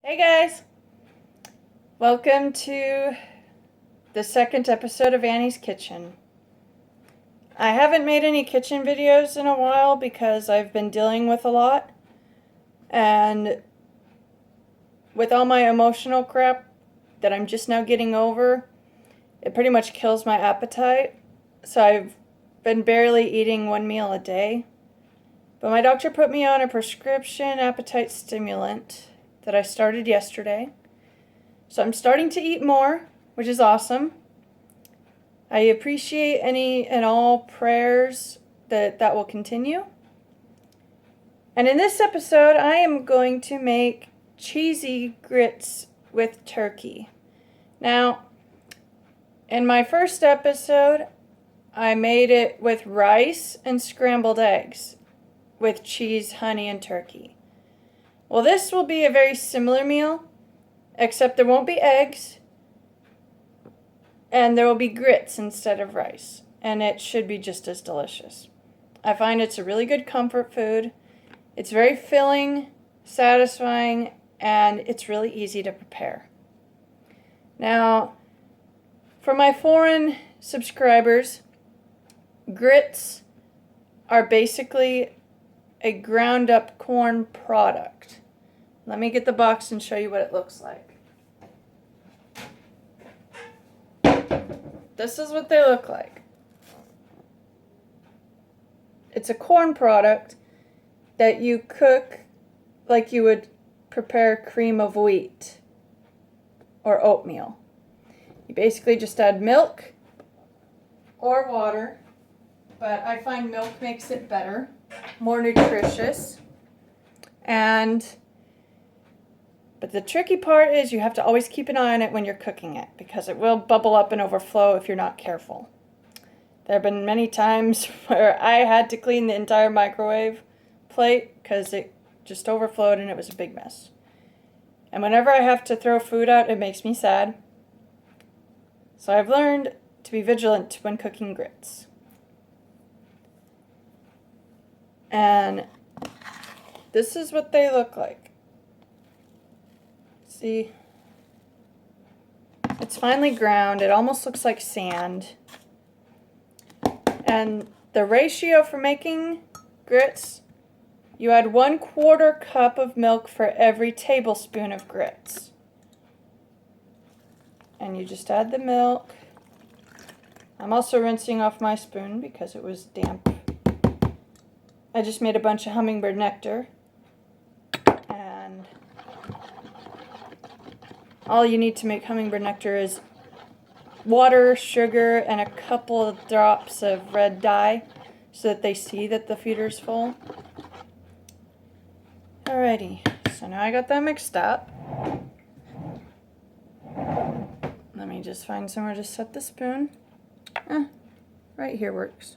Hey guys! Welcome to the second episode of Annie's Kitchen. I haven't made any kitchen videos in a while because I've been dealing with a lot. And with all my emotional crap that I'm just now getting over, it pretty much kills my appetite. So I've been barely eating one meal a day. But my doctor put me on a prescription appetite stimulant that I started yesterday. So I'm starting to eat more, which is awesome. I appreciate any and all prayers that will continue. And in this episode, I am going to make cheesy grits with turkey. Now, in my first episode, I made it with rice and scrambled eggs with cheese, honey, and turkey. Well, this will be a very similar meal, except there won't be eggs, and there will be grits instead of rice, and it should be just as delicious. I find it's a really good comfort food. It's very filling, satisfying, and it's really easy to prepare. Now, for my foreign subscribers, grits are basically a ground up corn product. Let me get the box and show you what it looks like. This is what they look like. It's a corn product that you cook like you would prepare cream of wheat or oatmeal. You basically just add milk or water, but I find milk makes it better, more nutritious. But the tricky part is you have to always keep an eye on it when you're cooking it, because it will bubble up and overflow if you're not careful. There have been many times where I had to clean the entire microwave plate because it just overflowed and it was a big mess. And whenever I have to throw food out, it makes me sad. So I've learned to be vigilant when cooking grits. And this is what they look like. See, it's finely ground. It almost looks like sand. And the ratio for making grits, you add 1/4 cup of milk for every tablespoon of grits. And you just add the milk. I'm also rinsing off my spoon because it was damp. I just made a bunch of hummingbird nectar. And all you need to make hummingbird nectar is water, sugar, and a couple of drops of red dye so that they see that the feeder's full. Alrighty, so now I got that mixed up. Let me just find somewhere to set the spoon. Right here works.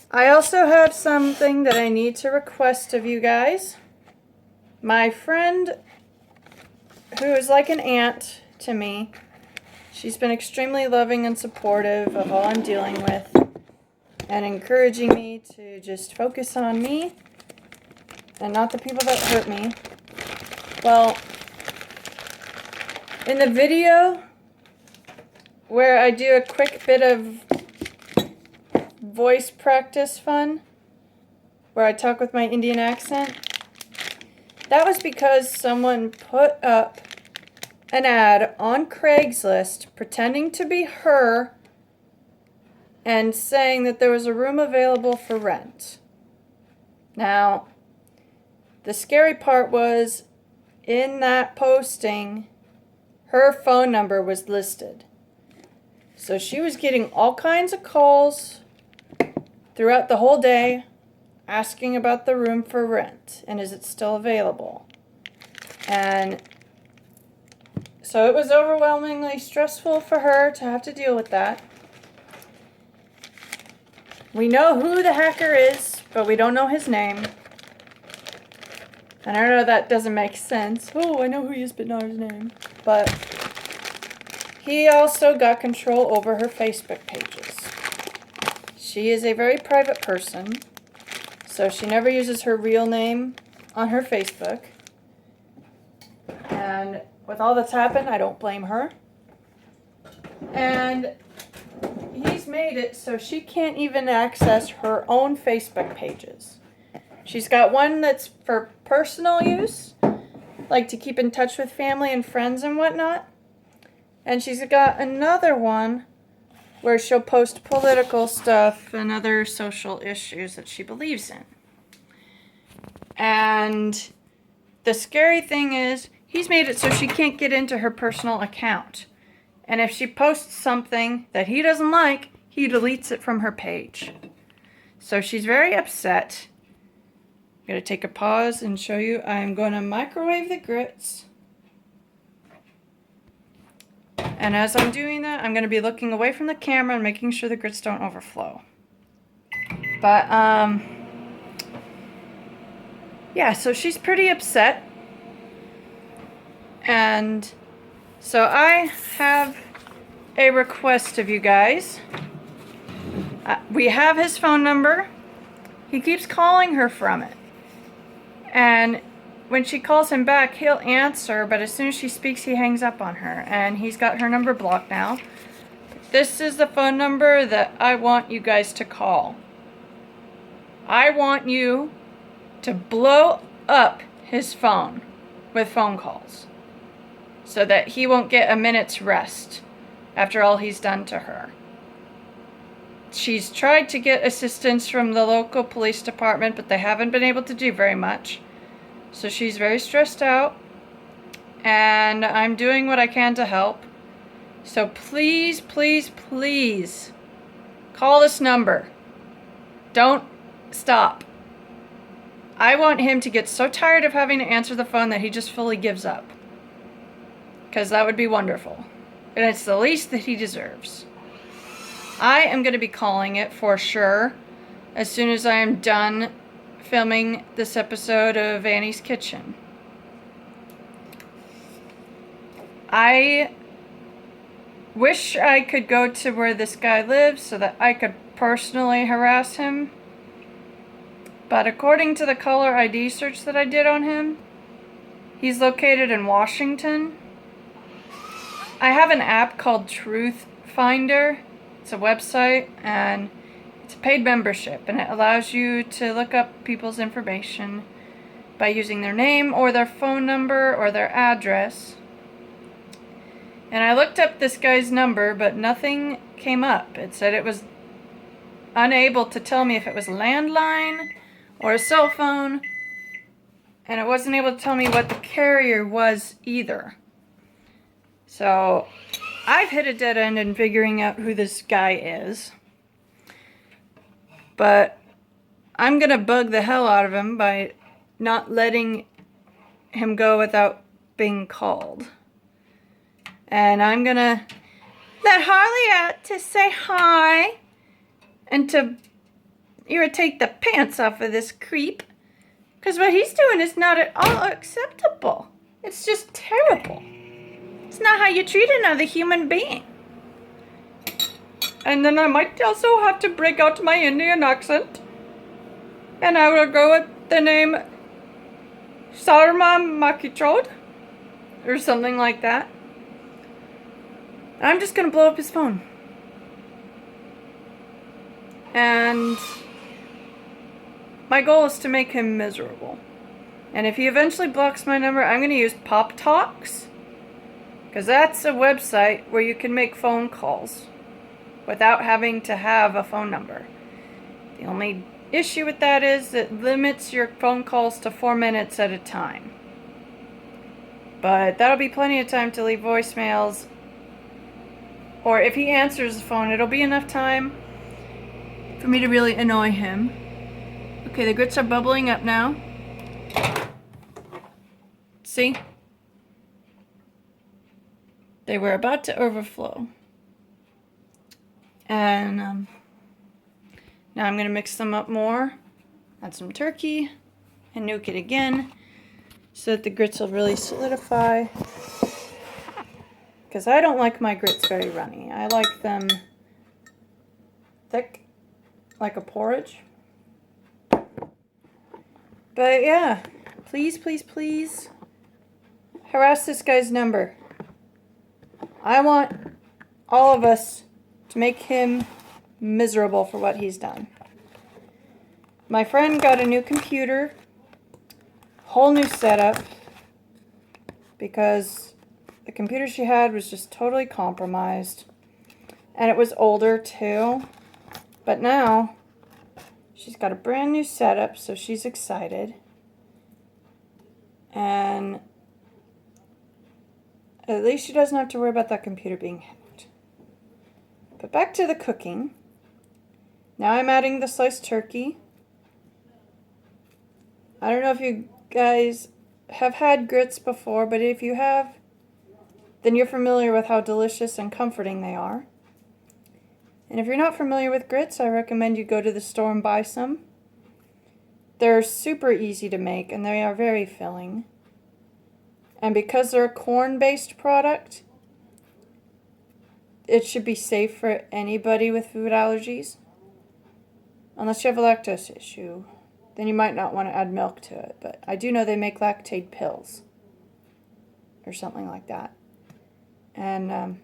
I also have something that I need to request of you guys. My friend, who is like an aunt to me, she's been extremely loving and supportive of all I'm dealing with and encouraging me to just focus on me and not the people that hurt me. Well, in the video where I do a quick bit of voice practice fun, where I talk with my Indian accent, that was because someone put up an ad on Craigslist pretending to be her and saying that there was a room available for rent. Now, the scary part was, in that posting, her phone number was listed. So she was getting all kinds of calls throughout the whole day asking about the room for rent and is it still available. And so it was overwhelmingly stressful for her to have to deal with that. We know who the hacker is, but we don't know his name. And I know that doesn't make sense. Oh, I know who he is, but not his name. But he also got control over her Facebook pages. She is a very private person, so she never uses her real name on her Facebook. And with all that's happened, I don't blame her. And he's made it so she can't even access her own Facebook pages. She's got one that's for personal use, like to keep in touch with family and friends and whatnot. And she's got another one where she'll post political stuff and other social issues that she believes in. And the scary thing is, he's made it so she can't get into her personal account. And if she posts something that he doesn't like, he deletes it from her page. So she's very upset. I'm going to take a pause and show you. I'm going to microwave the grits. And as I'm doing that, I'm going to be looking away from the camera and making sure the grits don't overflow. But, yeah, so she's pretty upset. And so I have a request of you guys. We have his phone number. He keeps calling her from it. And when she calls him back, he'll answer, but as soon as she speaks, he hangs up on her. And he's got her number blocked now. This is the phone number that I want you guys to call. I want you to blow up his phone with phone calls so that he won't get a minute's rest after all he's done to her. She's tried to get assistance from the local police department, but they haven't been able to do very much. So she's very stressed out, and I'm doing what I can to help. So please, please, please call this number. Don't stop. I want him to get so tired of having to answer the phone that he just fully gives up. Because that would be wonderful. And it's the least that he deserves. I am going to be calling it for sure as soon as I am done filming this episode of Annie's Kitchen. I wish I could go to where this guy lives so that I could personally harass him. But according to the caller ID search that I did on him, he's located in Washington. I have an app called Truth Finder. It's a website, and it's a paid membership, and it allows you to look up people's information by using their name or their phone number or their address. And I looked up this guy's number, but nothing came up. It said it was unable to tell me if it was a landline or a cell phone, and it wasn't able to tell me what the carrier was either. So I've hit a dead end in figuring out who this guy is. But I'm going to bug the hell out of him by not letting him go without being called. And I'm going to let Harley out to say hi and to irritate the pants off of this creep. Because what he's doing is not at all acceptable. It's just terrible. It's not how you treat another human being. And then I might also have to break out my Indian accent. And I will go with the name Sarma Makichod. Or something like that. I'm just going to blow up his phone. And my goal is to make him miserable. And if he eventually blocks my number, I'm going to use Pop Talks. Because that's a website where you can make phone calls without having to have a phone number. The only issue with that is it limits your phone calls to 4 minutes at a time. But that'll be plenty of time to leave voicemails. Or if he answers the phone, it'll be enough time for me to really annoy him. Okay, the grits are bubbling up now. See? They were about to overflow. And now I'm going to mix them up more. Add some turkey and nuke it again so that the grits will really solidify. Because I don't like my grits very runny. I like them thick, like a porridge. But yeah, please, please, please harass this guy's number. I want all of us to make him miserable for what he's done. My friend got a new computer, whole new setup, because the computer she had was just totally compromised. And it was older too. But now she's got a brand new setup, so she's excited. And at least she doesn't have to worry about that computer being hacked. But back to the cooking. Now I'm adding the sliced turkey. I don't know if you guys have had grits before, but if you have, then you're familiar with how delicious and comforting they are. And if you're not familiar with grits, I recommend you go to the store and buy some. They're super easy to make and they are very filling. And because they're a corn-based product, it should be safe for anybody with food allergies. Unless you have a lactose issue, then you might not want to add milk to it. But I do know they make lactate pills or something like that. And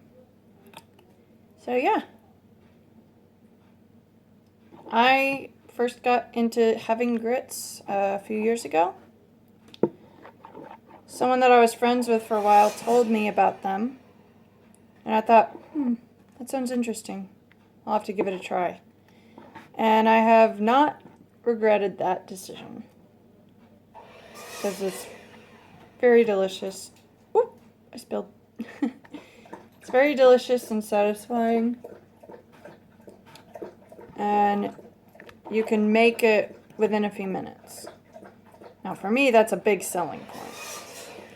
so yeah. I first got into having grits a few years ago. Someone that I was friends with for a while told me about them. And I thought, that sounds interesting. I'll have to give it a try. And I have not regretted that decision. Because it's very delicious. Whoop, I spilled. It's very delicious and satisfying. And you can make it within a few minutes. Now for me, that's a big selling point.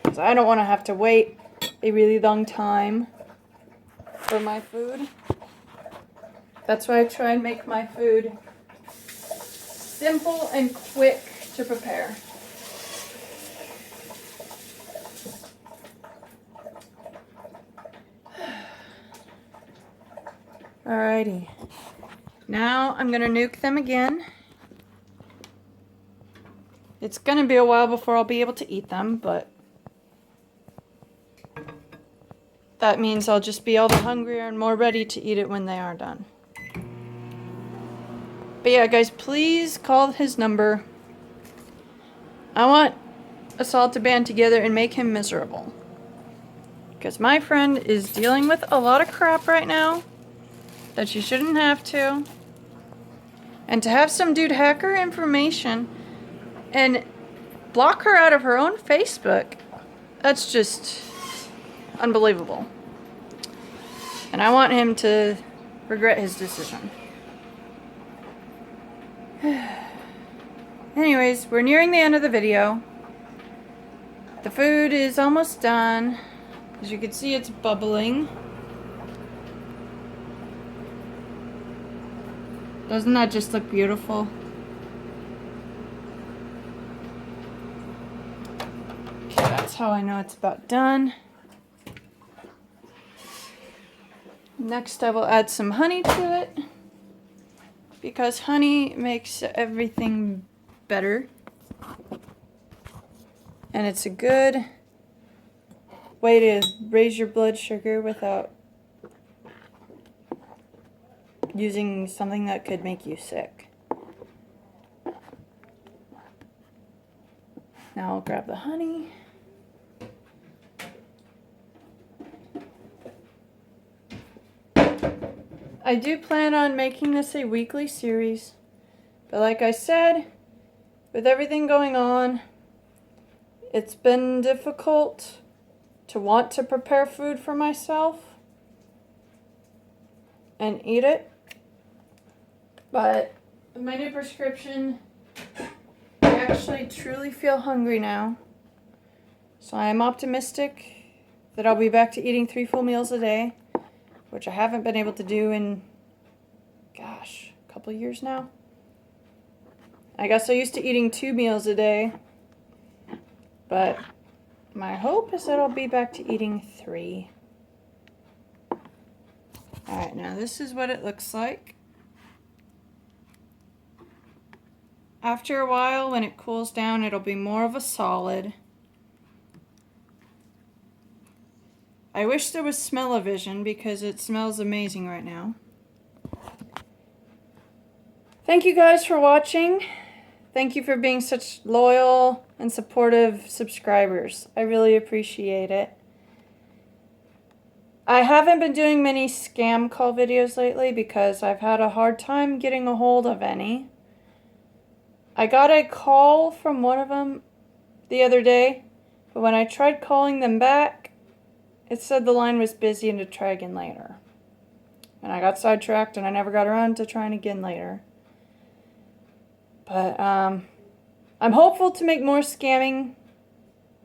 Because I don't want to have to wait a really long time for my food. That's why I try and make my food simple and quick to prepare. Alrighty. Now I'm going to nuke them again. It's going to be a while before I'll be able to eat them, but that means I'll just be all the hungrier and more ready to eat it when they are done. But yeah, guys, please call his number. I want us all to band together and make him miserable. Because my friend is dealing with a lot of crap right now that she shouldn't have to. And to have some dude hack her information and block her out of her own Facebook, that's just unbelievable. And I want him to regret his decision. Anyways, we're nearing the end of the video. The food is almost done. As you can see, it's bubbling. Doesn't that just look beautiful? Okay, that's how I know it's about done. Next, I will add some honey to it, because honey makes everything better. And it's a good way to raise your blood sugar without using something that could make you sick. Now I'll grab the honey. I do plan on making this a weekly series, but like I said, with everything going on, it's been difficult to want to prepare food for myself and eat it. But with my new prescription, I actually truly feel hungry now. So I am optimistic that I'll be back to eating 3 full meals a day, which I haven't been able to do in, gosh, a couple years now. I guess I used to eating 2 meals a day, but my hope is that I'll be back to eating 3. Alright, now this is what it looks like. After a while, when it cools down, it'll be more of a solid. I wish there was smell-o-vision because it smells amazing right now. Thank you guys for watching. Thank you for being such loyal and supportive subscribers. I really appreciate it. I haven't been doing many scam call videos lately because I've had a hard time getting a hold of any. I got a call from one of them the other day, but when I tried calling them back, it said the line was busy and to try again later. And I got sidetracked and I never got around to trying again later. But I'm hopeful to make more scamming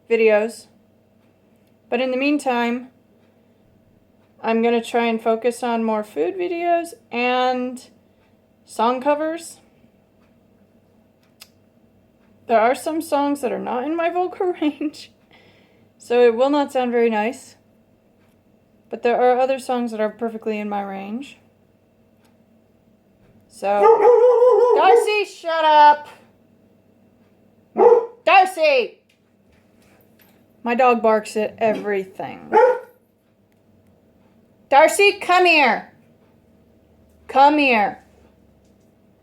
videos. But in the meantime, I'm going to try and focus on more food videos and song covers. There are some songs that are not in my vocal range, so it will not sound very nice. But there are other songs that are perfectly in my range. So, Darcy, shut up! Darcy! My dog barks at everything. Darcy, come here! Come here!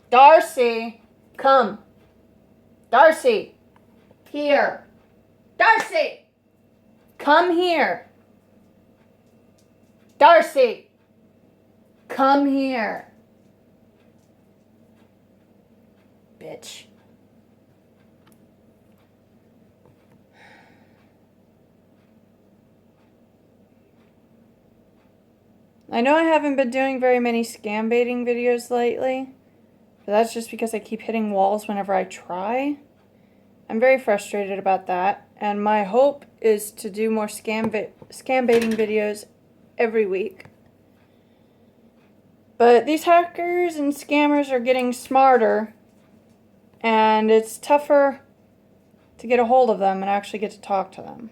Darcy, come! Darcy, here! Darcy! Come here! Darcy, come here! Bitch. I know I haven't been doing very many scam baiting videos lately, but that's just because I keep hitting walls whenever I try. I'm very frustrated about that, and my hope is to do more scam baiting videos every week. But these hackers and scammers are getting smarter, and it's tougher to get a hold of them and actually get to talk to them.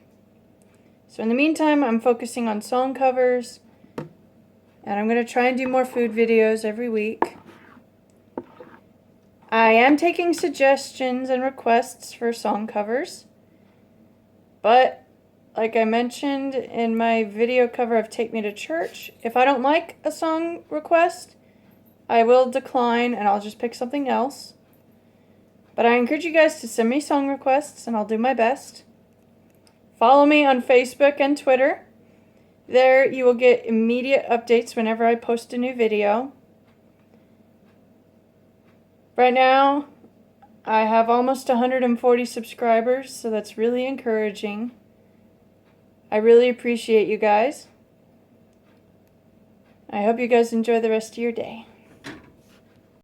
So in the meantime, I'm focusing on song covers, and I'm going to try and do more food videos every week. I am taking suggestions and requests for song covers, but like I mentioned in my video cover of Take Me to Church, if I don't like a song request, I will decline and I'll just pick something else. But I encourage you guys to send me song requests and I'll do my best. Follow me on Facebook and Twitter. There you will get immediate updates whenever I post a new video. Right now, I have almost 140 subscribers, so that's really encouraging. I really appreciate you guys. I hope you guys enjoy the rest of your day.